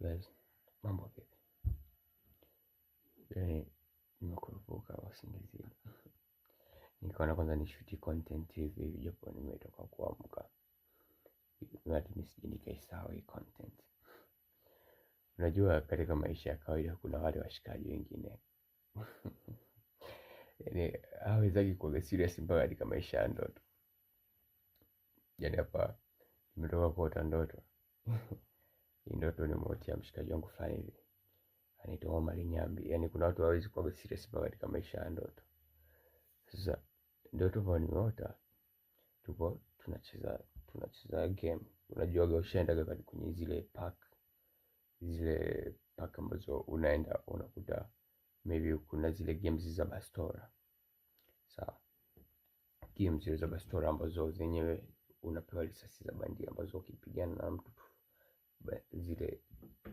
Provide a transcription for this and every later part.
Guys, mambo vipi? Nimekurupuka usingizi. Nikaona kwanza nishuti content hivi japo nimetoka kuamka. Nati nisije nikaisahau hii content. Unajua katika maisha ya kawaida kuna wale washikaji wengine. Yaani hawezagi kuwa serious mpaka katika maisha ya ndoto. Yaani hapa nimetoka kuota ndoto. Hii ndoto nimeotea mshikaji wangu fulani hivi. Anaitwa Omar Nyambi. Yaani kuna watu hawezi kuwa serious mpaka katika maisha ya ndoto. Sasa ndoto ambayo nimeota tupo tunacheza game. Unajua ushaenda kwenye zile park ambazo unaenda unakuta maybe kuna zile games za bastora. Sawa. Games za bastora ambazo zenyewe unapewa risasi za bandia ambazo ukipigana na mtu zile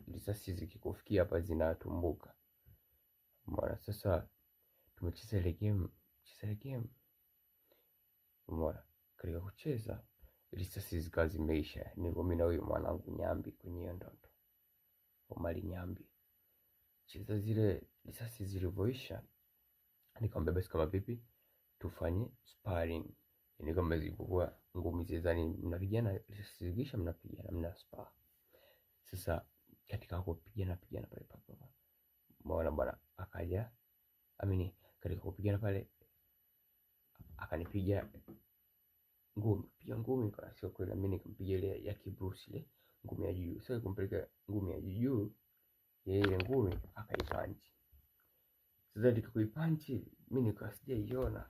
risasi zikikufikia hapa zinatumbuka. Mbona sasa tumecheza ile game. Mbona katika kucheza risasi zikawa zimeisha. Niko mimi na huyu mwanangu Nyambi kwenye hiyo ndoto. Omar Nyambi. Cheza zile risasi zilivyoisha. Nikamwambia basi kama vipi tufanye sparring. Yaani kama zilikuwa ngumi zezani mnapigana risasi zikiisha mnapigana mna spar. Sasa katika kupigana pale papa. Mbona bwana akaja katika kupigana pale akanipiga ngumi kwa sio kweli, mimi nikampiga ile ya Bruce ile ngumi ya juu. Sasa kumpeleka ngumi ya juu ile ngumi akaipanchi. Sasa nikakuipanchi mimi nikasijaiona.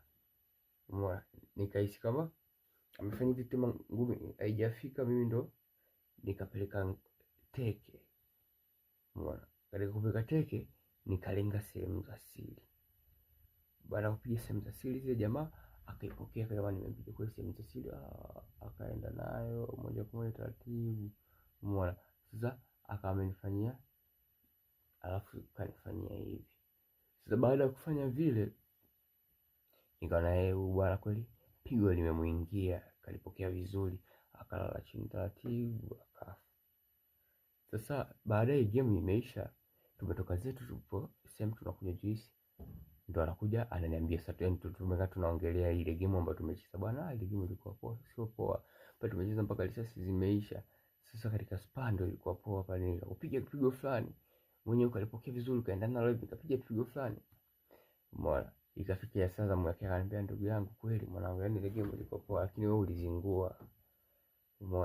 Mbona nikahisi kama amefanya vitu ngumi haijafika, mimi ndo nikapeleka teke. Mbona katika kupeleka teke nikalenga sehemu za siri. Baada ya kupiga sehemu za siri zile jamaa akaipokea kama nimempiga kwa sehemu za siri, akaenda nayo moja kwa moja taratibu. Mbona sasa akamenifanyia alafu kanifanyia hivi. Sasa baada ya kufanya vile nikaona yeye bwana kweli pigo limemuingia, kalipokea vizuri, akalala chini taratibu akafa. Sasa baadaye game imeisha, tumetoka zetu tupo sehemu tunakunywa juice. Ndo anakuja ananiambia sasa tumekaa tunaongelea ile game ambayo tumecheza. Bwana ile game ilikuwa poa, sio poa. Pale tumecheza mpaka risasi zimeisha. Sasa katika spa ndo ilikuwa poa pale, nikapiga kipigo fulani. Mwenyewe kalipokea vizuri, kaenda na live nikapiga kipigo fulani. Mbona ikafikia sasa mwake akaniambia ndugu yangu kweli mwanangu, yani ile game ilikuwa poa lakini wewe ulizingua. Mbona